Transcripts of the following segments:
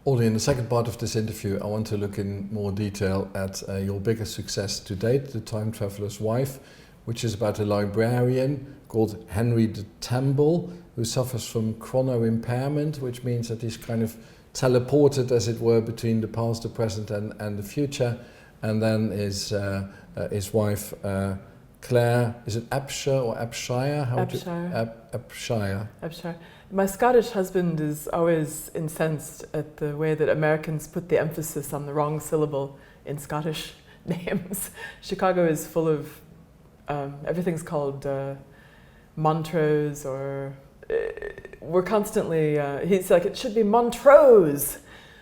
Audrey, in the second part of this interview, I want to look in more detail at your biggest success to date, The Time Traveler's Wife, which is about a librarian called Henry de Temple, who suffers from chrono-impairment, which means that he's kind of teleported, as it were, between the past, the present, and the future. And then his wife, Claire, is it Abshire or Abshire? Abshire. Abshire. My Scottish husband is always incensed at the way that Americans put the emphasis on the wrong syllable in Scottish names. Chicago is full of, everything's called Montrose, or we're constantly, he's like, it should be Montrose.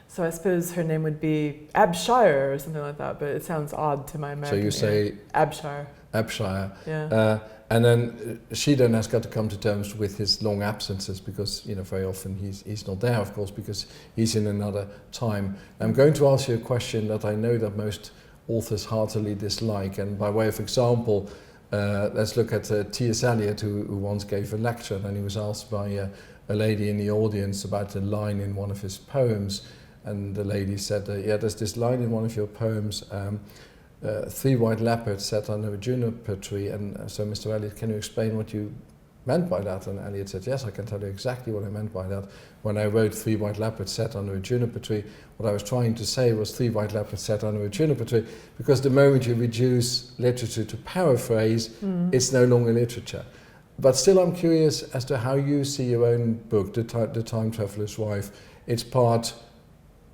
So I suppose her name would be Abshire or something like that, but it sounds odd to my American ear. So you say Abshire. Abshire. Yeah. And then she then has got to come to terms with his long absences, because very often he's not there, of course, because he's in another time. I'm going to ask you a question that I know that most authors heartily dislike, and by way of example, let's look at T.S. Eliot, who once gave a lecture, and he was asked by a lady in the audience about a line in one of his poems, and the lady said, yeah, there's this line in one of your poems, 3 white leopards sat under a juniper tree, and so Mr. Eliot, can you explain what you meant by that? And Eliot said, yes, I can tell you exactly what I meant by that. When I wrote 3 white leopards sat under a juniper tree, what I was trying to say was 3 white leopards sat under a juniper tree, because the moment you reduce literature to paraphrase, it's no longer literature. But still, I'm curious as to how you see your own book, The Time Traveler's Wife. It's part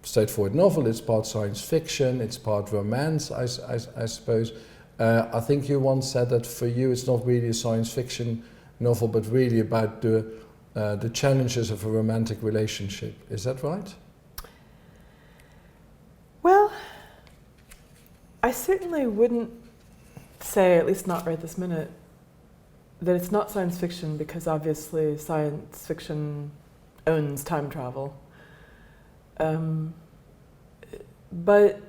straightforward novel, it's part science fiction, it's part romance, I suppose. I think you once said that for you it's not really a science fiction novel, but really about the challenges of a romantic relationship. Is that right? Well, I certainly wouldn't say, at least not right this minute, that it's not science fiction, because obviously science fiction owns time travel. But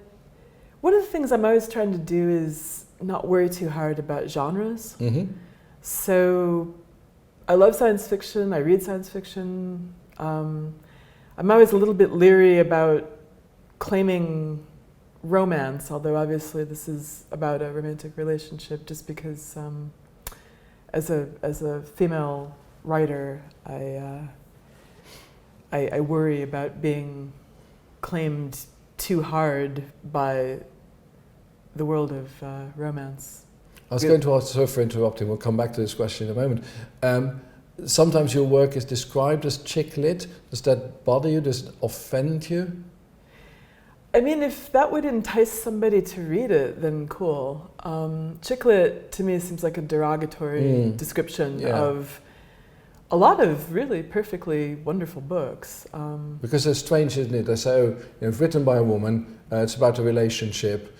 one of the things I'm always trying to do is not worry too hard about genres. Mm-hmm. So I love science fiction, I read science fiction. I'm always a little bit leery about claiming romance, although obviously this is about a romantic relationship, just because as a female writer, I worry about being claimed too hard by the world of romance. I was going to ask, sorry for interrupting, we'll come back to this question in a moment. Sometimes your work is described as chick lit. Does that bother you? Does it offend you? I mean, if that would entice somebody to read it, then cool. Chick lit to me seems like a derogatory description of a lot of really perfectly wonderful books. Because it's strange, isn't it? They say, oh, it's written by a woman, it's about a relationship,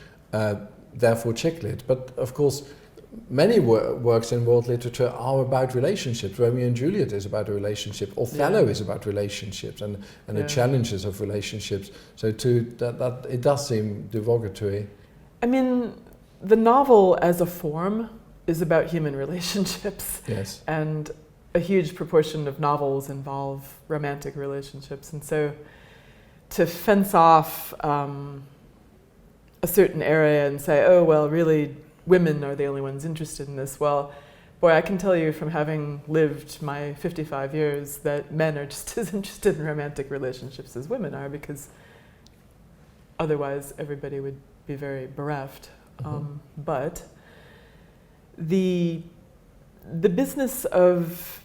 therefore chick lit. But of course, many works in world literature are about relationships. Romeo and Juliet is about a relationship. Othello is about relationships and the challenges of relationships. So that it does seem derogatory. I mean, the novel as a form is about human relationships. Yes. And a huge proportion of novels involve romantic relationships. And so to fence off a certain area and say, oh, well, really, women are the only ones interested in this. Well, boy, I can tell you from having lived my 55 years that men are just as interested in romantic relationships as women are, because otherwise everybody would be very bereft. But the business of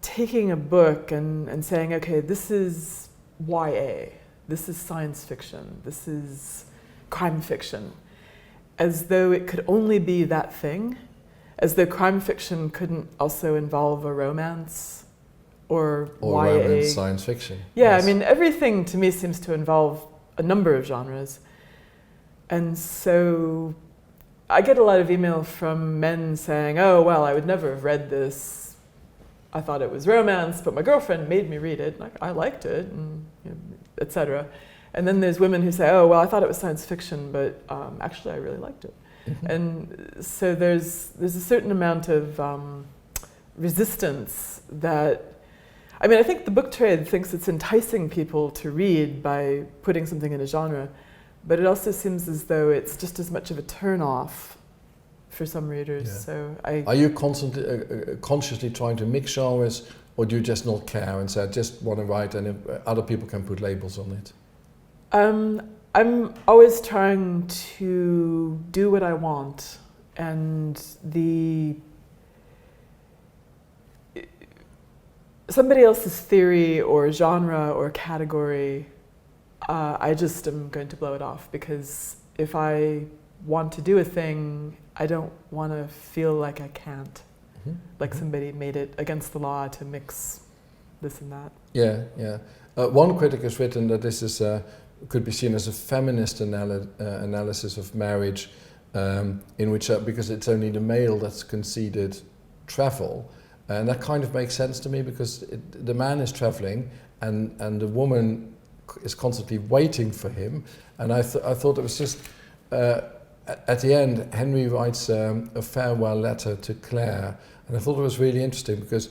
taking a book and saying, okay, this is YA, this is science fiction, this is crime fiction, as though it could only be that thing, as though crime fiction couldn't also involve a romance or YA. Romance science fiction. Yeah, yes. I mean, everything to me seems to involve a number of genres. And so I get a lot of email from men saying, oh, well, I would never have read this. I thought it was romance, but my girlfriend made me read it. I liked it, and et cetera. And then there's women who say, oh, well, I thought it was science fiction, but actually I really liked it. And so there's a certain amount of resistance that I mean, I think the book trade thinks it's enticing people to read by putting something in a genre, but it also seems as though it's just as much of a turn-off for some readers. Yeah. So Are you constantly, consciously trying to mix genres, or do you just not care and say, I just want to write and other people can put labels on it? I'm always trying to do what I want, and somebody else's theory or genre or category, I just am going to blow it off, because if I want to do a thing, I don't want to feel like I can't. Mm-hmm. Like somebody made it against the law to mix this and that. Yeah. One critic has written that this is could be seen as a feminist analysis of marriage, in which because it's only the male that's conceded travel, and that kind of makes sense to me, because the man is traveling and the woman is constantly waiting for him, and I thought it was just at the end Henry writes a farewell letter to Claire, and I thought it was really interesting, because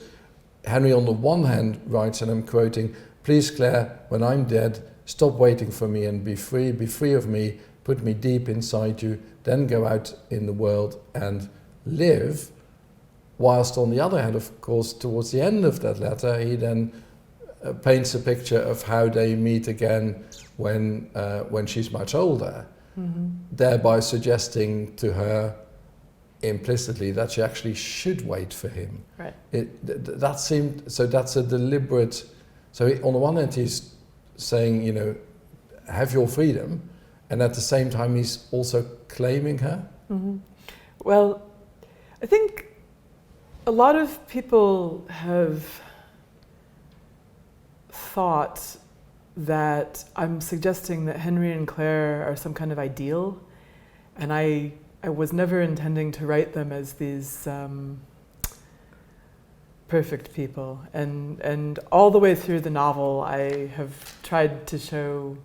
Henry on the one hand writes, and I'm quoting, "Please Claire, when I'm dead, stop waiting for me and be free of me, put me deep inside you, then go out in the world and live." Whilst on the other hand, of course, towards the end of that letter, he then paints a picture of how they meet again when she's much older, mm-hmm. thereby suggesting to her implicitly that she actually should wait for him. Right. That seemed, so that's a deliberate, so on the one hand he's saying, have your freedom, and at the same time he's also claiming her. Mm-hmm. Well, I think a lot of people have thought that I'm suggesting that Henry and Claire are some kind of ideal, and I was never intending to write them as these perfect people, and all the way through the novel I have tried to show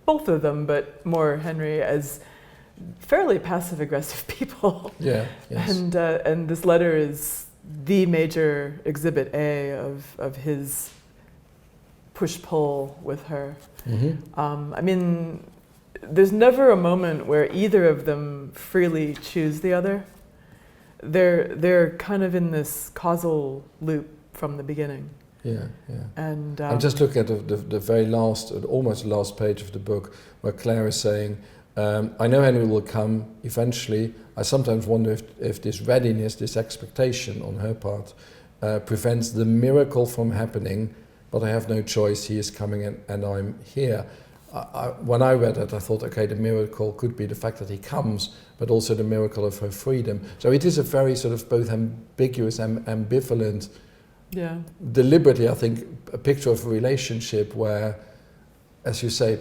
both of them, but more Henry, as fairly passive-aggressive people. Yeah. Yes. And this letter is the major exhibit A of his push-pull with her. Mm-hmm. I mean, there's never a moment where either of them freely choose the other. They're kind of in this causal loop from the beginning. Yeah. And I'm just looking at the very last, almost last page of the book, where Claire is saying, I know Henry will come eventually. I sometimes wonder if this readiness, this expectation on her part, prevents the miracle from happening, but I have no choice. He is coming and I'm here. When I read it, I thought, okay, the miracle could be the fact that he comes, but also the miracle of her freedom. So it is a very sort of both ambiguous and ambivalent, deliberately, I think, a picture of a relationship where, as you say,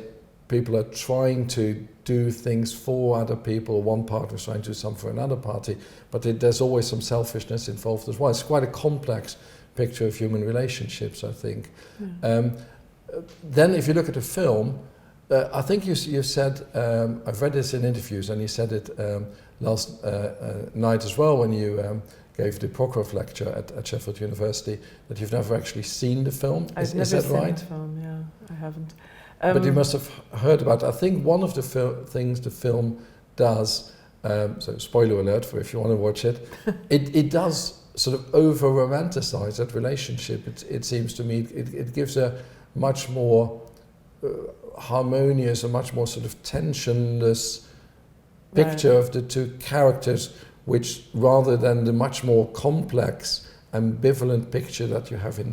people are trying to do things for other people. One partner is trying to do something for another party, but there's always some selfishness involved as well. It's quite a complex picture of human relationships, I think. Then if you look at the film, I think you said, I've read this in interviews, and you said it last night as well when you gave the Prokofiev lecture at Sheffield University, that you've never actually seen the film. Is that right? The film, yeah, I haven't. But you must have heard about it. I think one of the things the film does, so spoiler alert for if you want to watch it, it does sort of over-romanticize that relationship. It seems to me, it gives a much more harmonious, a much more sort of tensionless picture of the two characters, which rather than the much more complex, ambivalent picture that you have in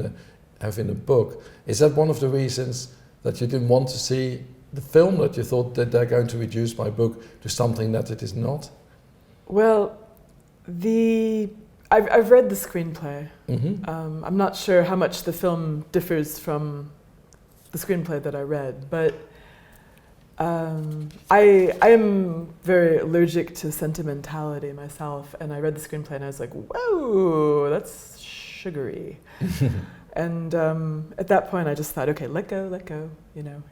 the book. Is that one of the reasons that you didn't want to see the film, that you thought that they're going to reduce my book to something that it is not? Well, I've read the screenplay. Mm-hmm. I'm not sure how much the film differs from the screenplay that I read, but I am very allergic to sentimentality myself, and I read the screenplay and I was like, whoa, that's sugary. And at that point I just thought, okay, let go,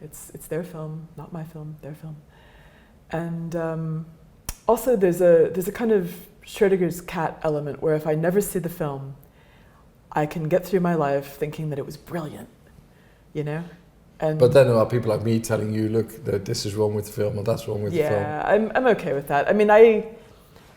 it's their film, not my film, their film. And also there's a kind of Schrödinger's cat element where if I never see the film, I can get through my life thinking that it was brilliant, you know? And but then there are people like me telling you, look, that this is wrong with the film or that's wrong with the film. Yeah, I'm okay with that. I mean, I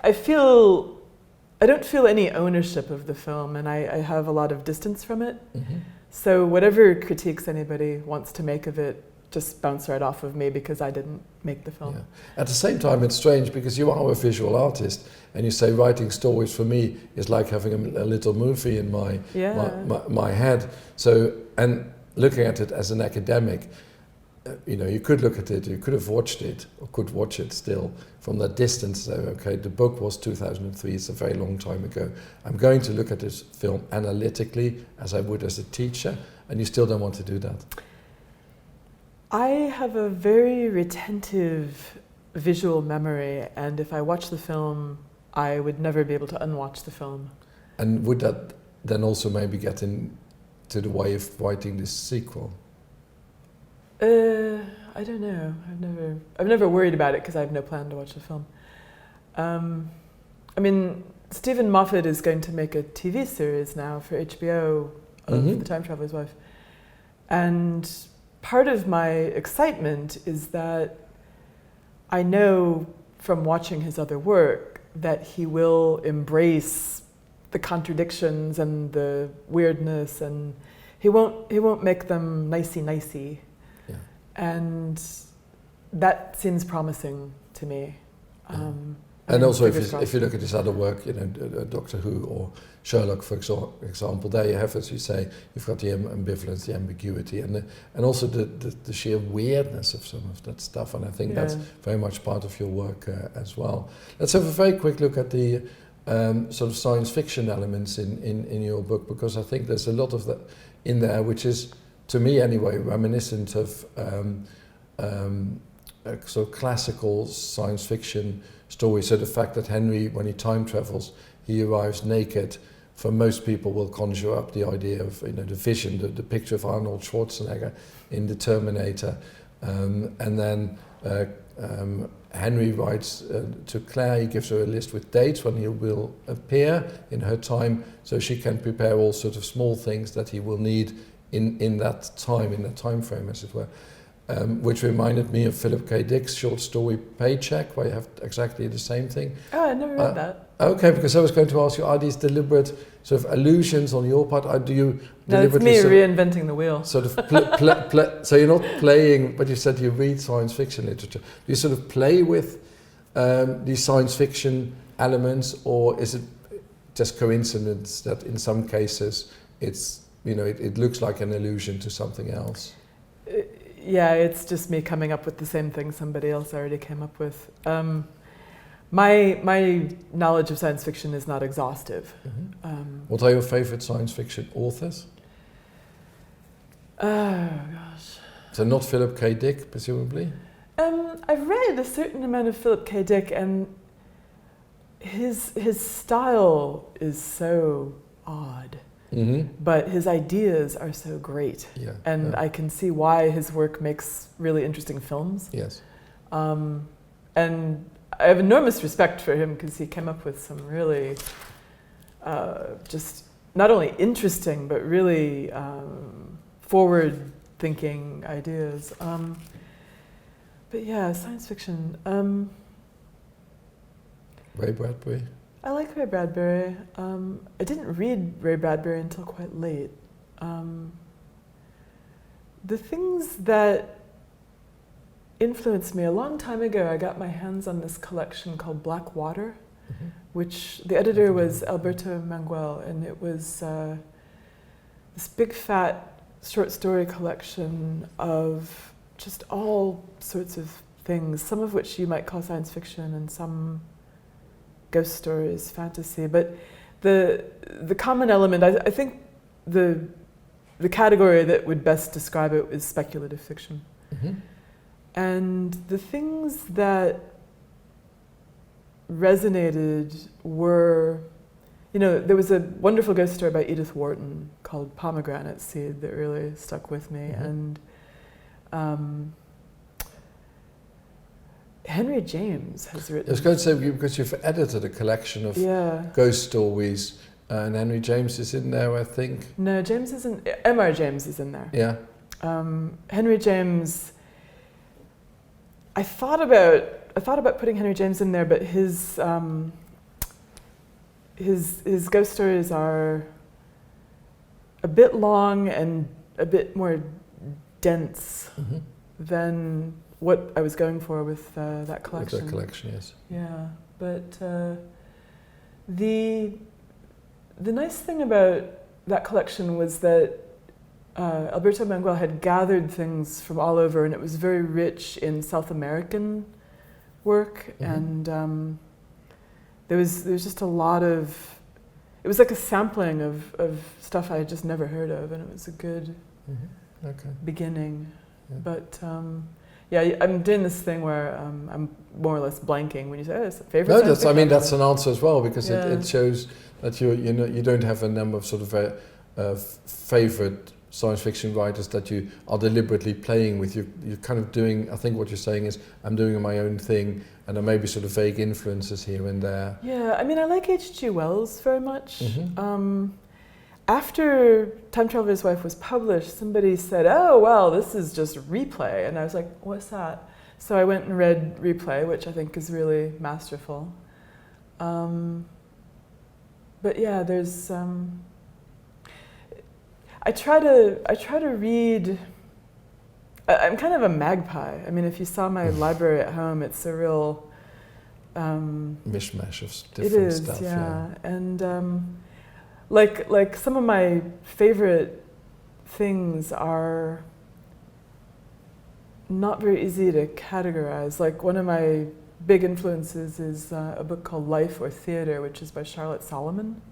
don't feel any ownership of the film, and I have a lot of distance from it. Mm-hmm. So whatever critiques anybody wants to make of it, just bounce right off of me because I didn't make the film. Yeah. At the same time, it's strange because you are a visual artist, and you say writing stories for me is like having a little movie in my head. So, and looking at it as an academic, you could look at it, you could have watched it, or could watch it still from that distance. So, okay, the book was 2003, it's a very long time ago. I'm going to look at this film analytically as I would as a teacher, and you still don't want to do that. I have a very retentive visual memory, and if I watch the film, I would never be able to unwatch the film. And would that then also maybe get into the way of writing this sequel? I don't know. I've never worried about it because I have no plan to watch the film. I mean, Stephen Moffat is going to make a TV series now for HBO of The Time Traveler's Wife, and part of my excitement is that I know from watching his other work that he will embrace the contradictions and the weirdness, and he won't make them nicey. Yeah. And that seems promising to me. And also, if you look at his other work, Doctor Who or Sherlock, for example, there you have, as you say, you've got the ambivalence, the ambiguity, and also the sheer weirdness of some of that stuff. And I think that's very much part of your work as well. Let's have a very quick look at the sort of science fiction elements in your book, because I think there's a lot of that in there, which is, to me anyway, reminiscent of sort of classical science fiction story. So the fact that Henry, when he time travels, he arrives naked, for most people will conjure up the idea of the vision, the picture of Arnold Schwarzenegger in The Terminator. And then Henry writes to Claire, he gives her a list with dates when he will appear in her time, so she can prepare all sorts of small things that he will need in that time frame, as it were. Which reminded me of Philip K. Dick's short story Paycheck, where you have exactly the same thing. Oh, I never read that. Okay, because I was going to ask you, are these deliberate sort of allusions on your part? Do you deliberately... No, it's me reinventing the wheel. Sort of so you're not playing, but you said you read science fiction literature. Do you sort of play with these science fiction elements, or is it just coincidence that in some cases it's, it looks like an allusion to something else? Yeah, it's just me coming up with the same thing somebody else already came up with. My knowledge of science fiction is not exhaustive. What are your favorite science fiction authors? Oh, gosh. So not Philip K. Dick, presumably? I've read a certain amount of Philip K. Dick, and his style is so odd. But his ideas are so great, I can see why his work makes really interesting films. Yes. And I have enormous respect for him because he came up with some really just not only interesting but really forward-thinking ideas. But yeah, science fiction. Ray Bradbury. I like Ray Bradbury. I didn't read Ray Bradbury until quite late. The things that influenced me, a long time ago, I got my hands on this collection called Black Water, which the editor was Alberto Manguel, and it was this big fat short story collection of just all sorts of things, some of which you might call science fiction and some ghost stories, fantasy, but the common element, I think the category that would best describe it is speculative fiction. And the things that resonated were, there was a wonderful ghost story by Edith Wharton called Pomegranate Seed that really stuck with me, and Henry James has written... I was going to say, because you've edited a collection of ghost stories and Henry James is in there, I think. No, James isn't. M.R. James is in there. Yeah. Henry James. I thought about putting Henry James in there, but his ghost stories are a bit long and a bit more dense than what I was going for with that collection. With that collection, yes. Yeah, but the nice thing about that collection was that Alberto Manguel had gathered things from all over, and it was very rich in South American work, and there was just a lot of. It was like a sampling of stuff I had just never heard of, and it was a good beginning. Yeah. But yeah, I'm doing this thing where I'm more or less blanking when you say, "Oh, it's a favorite." No, that's, I mean, that's an answer as well, because it shows that you don't have a number of sort of favorite science fiction writers that you are deliberately playing with. You're kind of doing, I think what you're saying is, I'm doing my own thing, and there may be sort of vague influences here and there. Yeah, I mean, I like H.G. Wells very much. After Time Traveler's Wife was published, somebody said, "Oh, well, this is just Replay." And I was like, "What's that?" So I went and read Replay, which I think is really masterful. But yeah, there's... I try to read... I'm kind of a magpie. I mean, if you saw my library at home, it's a real... mishmash of different stuff. Yeah. And like some of my favorite things are not very easy to categorize. Like one of my big influences is a book called Life or Theater, which is by Charlotte Solomon.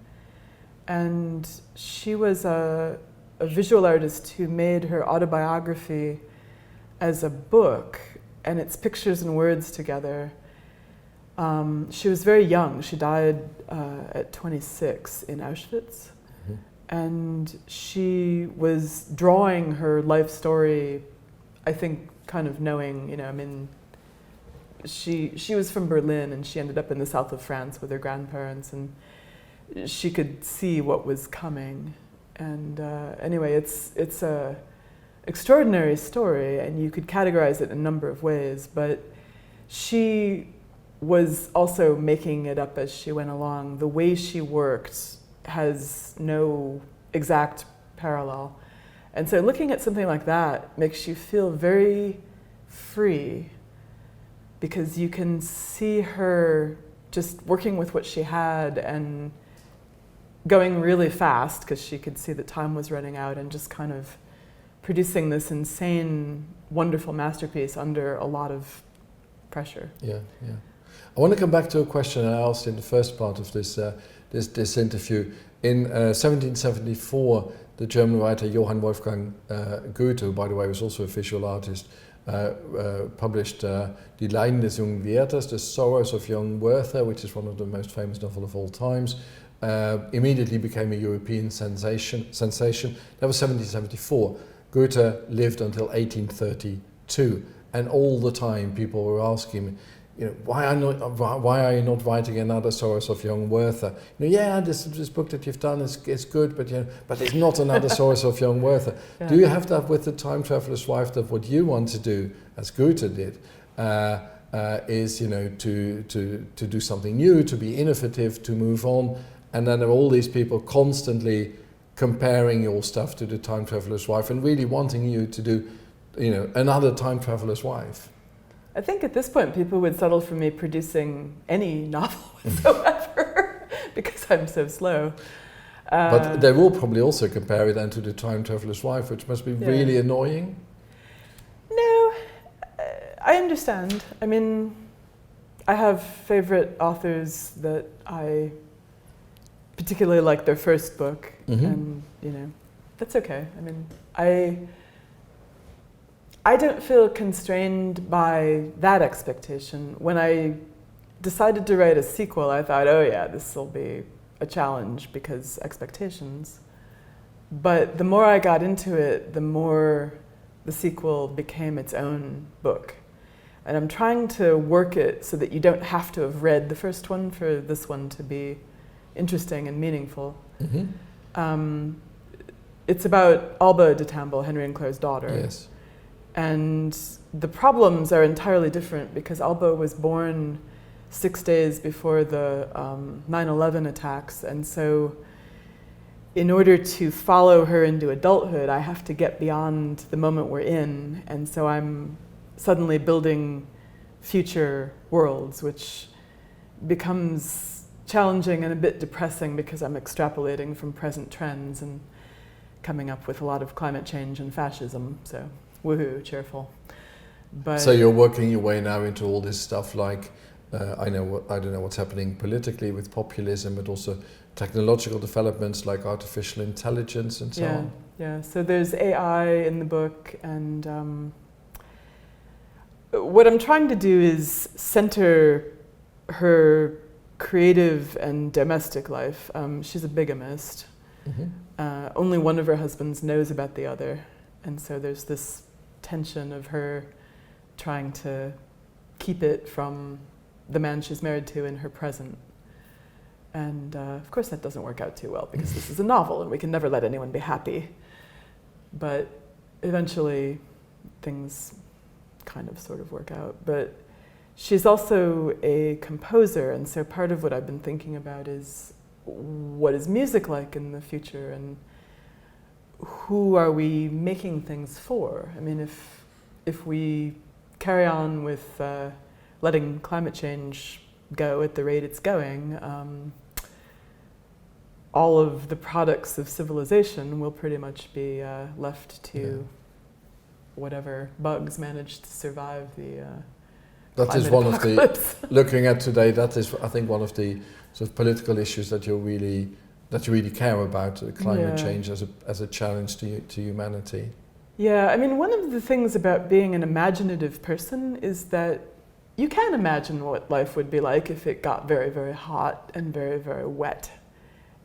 And she was a visual artist who made her autobiography as a book, and it's pictures and words together. She was very young. She died at 26 in Auschwitz. And she was drawing her life story, I think, kind of knowing, I mean, she was from Berlin, and she ended up in the south of France with her grandparents, and she could see what was coming. And anyway, it's a extraordinary story, and you could categorize it in a number of ways, but she was also making it up as she went along. The way she worked has no exact parallel. And so looking at something like that makes you feel very free, because you can see her just working with what she had and going really fast, because she could see that time was running out, and just kind of producing this insane, wonderful masterpiece under a lot of pressure. Yeah. I want to come back to a question I asked in the first part of this interview. In 1774, the German writer Johann Wolfgang Goethe, who by the way was also a visual artist, published Die Leiden des jungen Werthers, The Sorrows of Young Werther, which is one of the most famous novels of all times. Immediately became a European sensation. That was 1774. Goethe lived until 1832, and all the time people were asking him, why are you not writing another Sorrows of Young Werther? This book that you've done is good, but it's not another Sorrows of Young Werther. Yeah. Do you have that with the Time Traveler's Wife, that what you want to do, as Goethe did, is to do something new, to be innovative, to move on, and then there are all these people constantly comparing your stuff to the Time Traveler's Wife and really wanting you to do, another Time Traveler's Wife? I think at this point people would settle for me producing any novel whatsoever because I'm so slow. But they will probably also compare it then to the Time Traveler's Wife, which must be really annoying. No, I understand. I mean, I have favorite authors that I particularly like their first book, and that's okay. I mean, I don't feel constrained by that expectation. When I decided to write a sequel, I thought, oh yeah, this will be a challenge because expectations. But the more I got into it, the more the sequel became its own book. And I'm trying to work it so that you don't have to have read the first one for this one to be interesting and meaningful. It's about Alba de Tamble, Henry and Claire's daughter. Yes. And the problems are entirely different because Alba was born 6 days before the 9/11 attacks, and so in order to follow her into adulthood, I have to get beyond the moment we're in, and so I'm suddenly building future worlds, which becomes challenging and a bit depressing because I'm extrapolating from present trends and coming up with a lot of climate change and fascism, so woohoo, cheerful. But so you're working your way now into all this stuff like, I don't know what's happening politically with populism, but also technological developments like artificial intelligence and so on. Yeah, so there's AI in the book, and what I'm trying to do is center her creative and domestic life. She's a bigamist. Only one of her husbands knows about the other, and so there's this tension of her trying to keep it from the man she's married to in her present. And of course that doesn't work out too well because this is a novel and we can never let anyone be happy. But eventually things kind of sort of work out. But she's also a composer, and so part of what I've been thinking about is what is music like in the future, and who are we making things for? I mean, if we carry on with letting climate change go at the rate it's going, all of the products of civilization will pretty much be left to whatever bugs manage to survive the that is one apocalypse. of the, looking at today, that is, I think, one of the sort of political issues that you really care about, climate change as a challenge to humanity. Yeah, I mean, one of the things about being an imaginative person is that you can imagine what life would be like if it got very, very hot and very, very wet.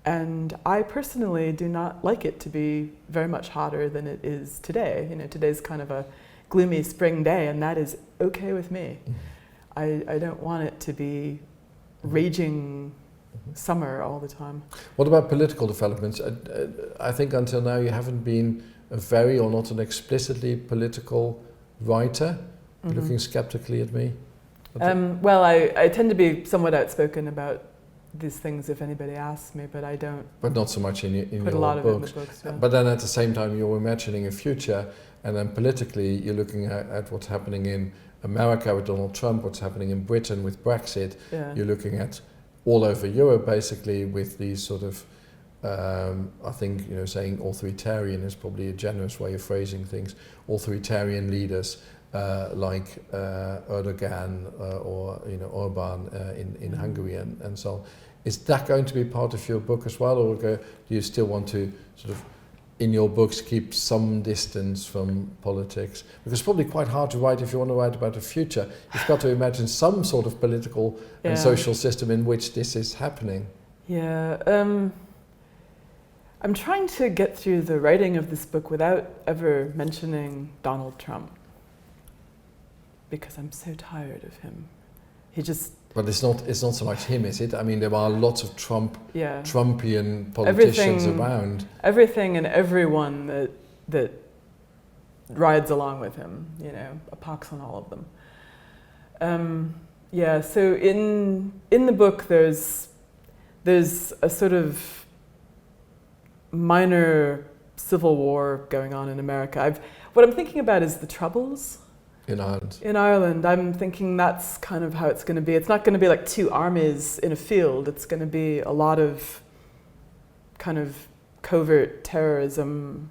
And I personally do not like it to be very much hotter than it is today. You know, today's kind of a gloomy spring day, and that is okay with me. I don't want it to be raging summer all the time. What about political developments? I think until now you haven't been a very, or not an explicitly political writer. Looking skeptically at me. Well, I tend to be somewhat outspoken about these things if anybody asks me, but I don't. But not so much in your put a lot books. Of it in the books. Yeah. But then at the same time you're imagining a future, and then politically you're looking at what's happening in America with Donald Trump, what's happening in Britain with Brexit. Yeah. You're looking at all over Europe basically with these sort of, I think, you know, saying authoritarian is probably a generous way of phrasing things, authoritarian leaders like Erdogan or, you know, Orban in Hungary and so on. Is that going to be part of your book as well, or do you still want to sort of, in your books, keep some distance from politics? Because it's probably quite hard to write if you want to write about the future. You've got to imagine some sort of political and social system in which this is happening. Yeah, I'm trying to get through the writing of this book without ever mentioning Donald Trump, because I'm so tired of him. But it's not so much him, is it? I mean, there are lots of Trumpian politicians around. Everything and everyone that rides along with him, you know, a pox on all of them. So in the book there's a sort of minor civil war going on in America. What I'm thinking about is the Troubles. In Ireland. In Ireland, I'm thinking that's kind of how it's going to be. It's not going to be like two armies in a field. It's going to be a lot of kind of covert terrorism,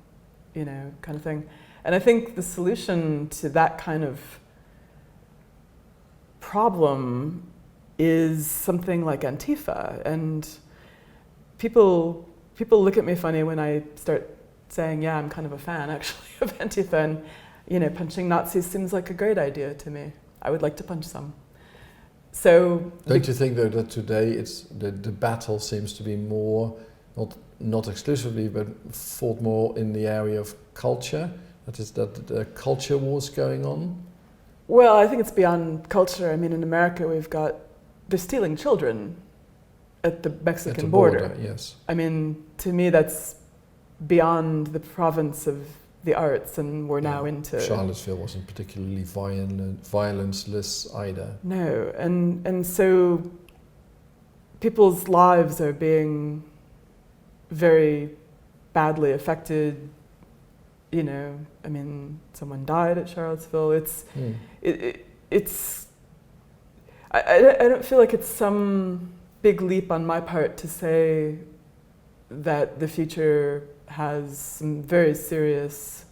you know, kind of thing. And I think the solution to that kind of problem is something like Antifa. And people look at me funny when I start saying, yeah, I'm kind of a fan actually of Antifa, and you know, punching Nazis seems like a great idea to me. I would like to punch some. So don't you think though that today it's the battle seems to be more, not exclusively, but fought more in the area of culture? That is, that the culture wars going on? Well, I think it's beyond culture. I mean, in America they're stealing children. at the Mexican At the border. Yes. I mean, to me, that's beyond the province of the arts, and we're now into... Charlottesville wasn't particularly violenceless either. No, and so people's lives are being very badly affected. You know, I mean, someone died at Charlottesville. I don't feel like it's some big leap on my part to say that the future has some very serious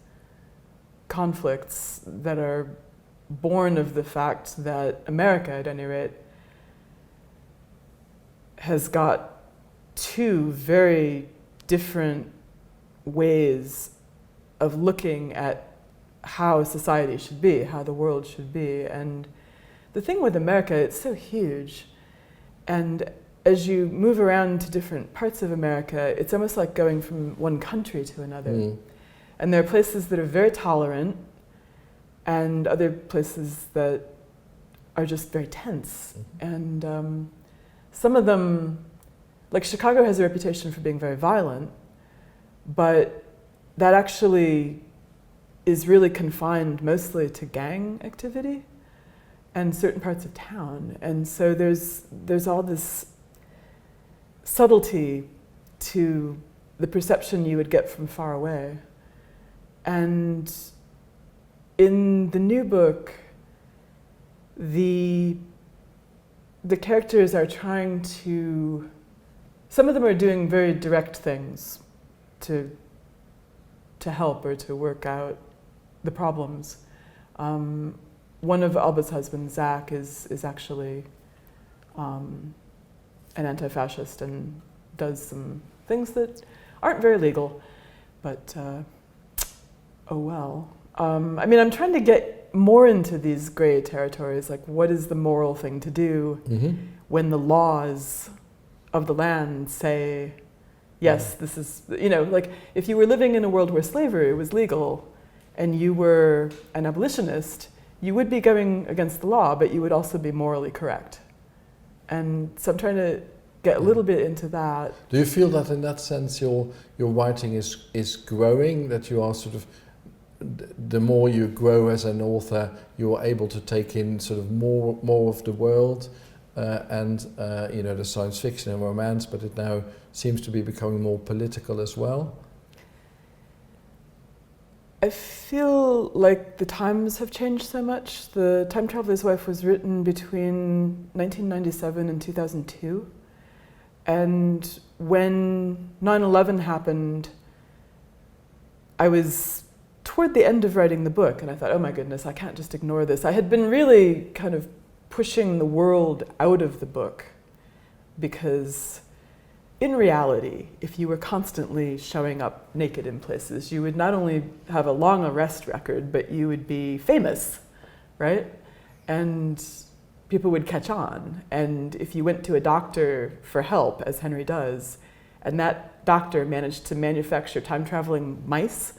conflicts that are born of the fact that America, at any rate, has got two very different ways of looking at how society should be, how the world should be. And the thing with America, it's so huge. And as you move around to different parts of America, it's almost like going from one country to another. And there are places that are very tolerant and other places that are just very tense. And some of them, like Chicago has a reputation for being very violent, but that actually is really confined mostly to gang activity and certain parts of town. And so there's all this subtlety to the perception you would get from far away. And in the new book, the characters are trying to, some of them are doing very direct things to help or to work out the problems. One of Alba's husbands, Zach, is actually an anti-fascist and does some things that aren't very legal, but oh well. I mean, I'm trying to get more into these gray territories, like what is the moral thing to do when the laws of the land say, yes, this is, you know, like if you were living in a world where slavery was legal and you were an abolitionist, you would be going against the law, but you would also be morally correct. And so I'm trying to get a little bit into that. Do you feel that in that sense your writing is growing, that you are sort of, the more you grow as an author, you are able to take in sort of more of the world and you know, the science fiction and romance, but it now seems to be becoming more political as well? I feel like the times have changed so much. The Time Traveler's Wife was written between 1997 and 2002. And when 9/11 happened, I was toward the end of writing the book, and I thought, oh my goodness, I can't just ignore this. I had been really kind of pushing the world out of the book, because in reality, if you were constantly showing up naked in places, you would not only have a long arrest record, but you would be famous, right? And people would catch on. And if you went to a doctor for help, as Henry does, and that doctor managed to manufacture time-traveling mice,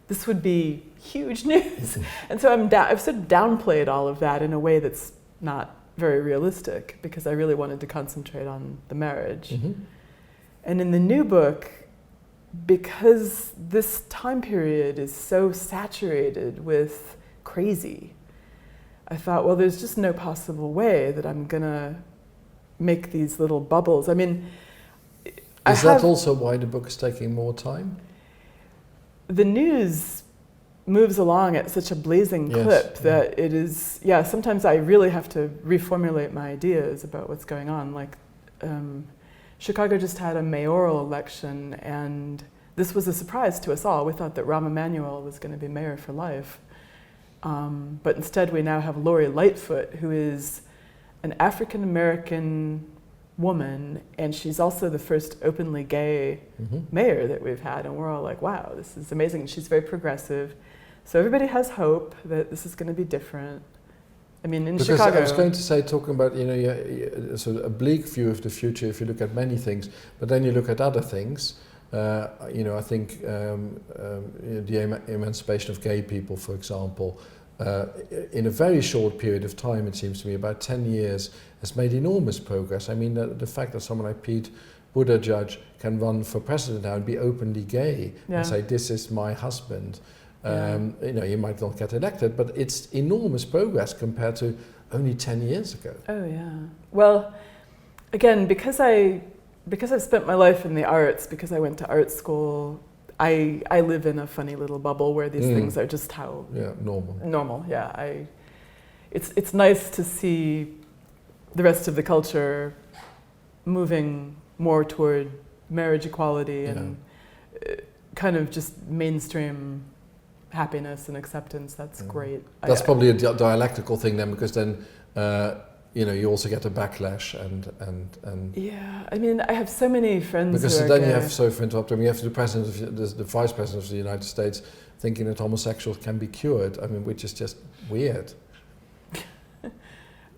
this would be huge news. And so I've sort of downplayed all of that in a way that's not very realistic, because I really wanted to concentrate on the marriage. And in the new book, because this time period is so saturated with crazy, I thought, well, there's just no possible way that I'm gonna make these little bubbles. I mean, is that also why the book is taking more time? The news moves along at such a blazing clip that it is, sometimes I really have to reformulate my ideas about what's going on. Like, Chicago just had a mayoral election, and this was a surprise to us all. We thought that Rahm Emanuel was going to be mayor for life. But instead we now have Lori Lightfoot, who is an African-American woman, and she's also the first openly gay mayor that we've had, and we're all like, wow, this is amazing. She's very progressive. So everybody has hope that this is going to be different. I mean, in Chicago... I was going to say, talking about, you know, sort of a bleak view of the future if you look at many things, but then you look at other things. You know, I think the emancipation of gay people, for example, in a very short period of time, it seems to me, about 10 years, has made enormous progress. I mean, the fact that someone like Pete Buttigieg can run for president now and be openly gay and say, this is my husband. You know, he might not get elected, but it's enormous progress compared to only 10 years ago. Oh yeah. Well, again, because I've spent my life in the arts, because I went to art school, I live in a funny little bubble where these things are just how normal. Yeah. It's nice to see the rest of the culture moving more toward marriage equality and kind of just mainstream happiness and acceptance. That's great. That's probably a dialectical thing then, because then you know, you also get a backlash and yeah. I mean, I have so many friends because who are then gay. you have, sorry for interrupting, you have the president of the vice president of the United States thinking that homosexuals can be cured. I mean, which is just weird.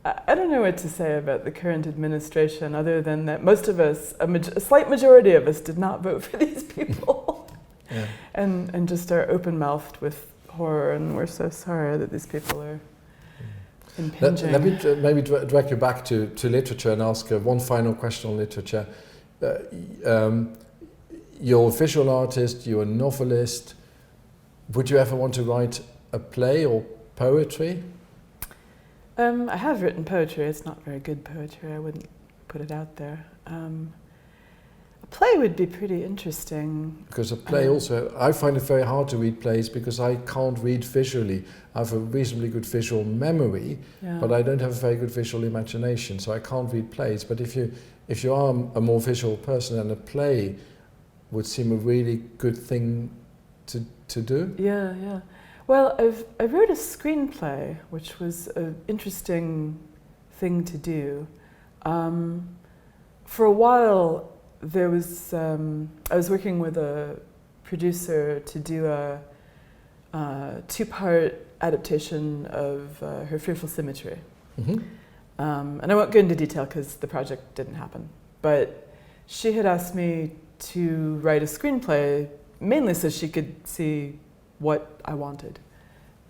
I don't know what to say about the current administration, other than that most of us, a slight majority of us, did not vote for these people. And just are open-mouthed with horror, and we're so sorry that these people are impinging. Let me maybe drag you back to literature and ask one final question on literature. You're a visual artist, you're a novelist. Would you ever want to write a play or poetry? I have written poetry. It's not very good poetry. I wouldn't put it out there. A play would be pretty interesting. Because a play also, I find it very hard to read plays because I can't read visually. I have a reasonably good visual memory, but I don't have a very good visual imagination, so I can't read plays. But if you are a more visual person, then a play would seem a really good thing to do. Yeah. Well, I wrote a screenplay, which was an interesting thing to do. For a while, there was I was working with a producer to do a two-part adaptation of her Fearful Symmetry. And I won't go into detail because the project didn't happen. But she had asked me to write a screenplay, mainly so she could see what I wanted.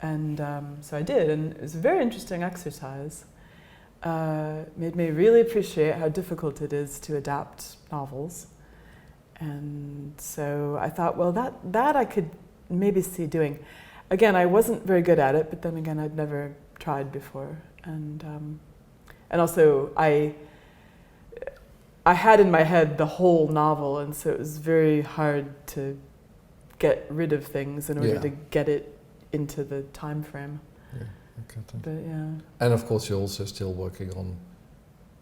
And so I did, and it was a very interesting exercise. Made me really appreciate how difficult it is to adapt novels. And so I thought, well, that I could maybe see doing. Again, I wasn't very good at it, but then again, I'd never tried before. And also, I had in my head the whole novel, and so it was very hard to get rid of things in order to get it into the time frame. But and of course you're also still working on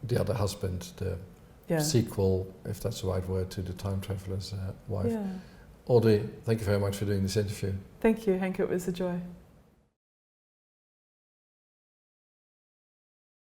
The Other Husband, the sequel, if that's the right word, to The Time Traveler's Wife. Audrey, thank you very much for doing this interview. Thank you, Henk, it was a joy.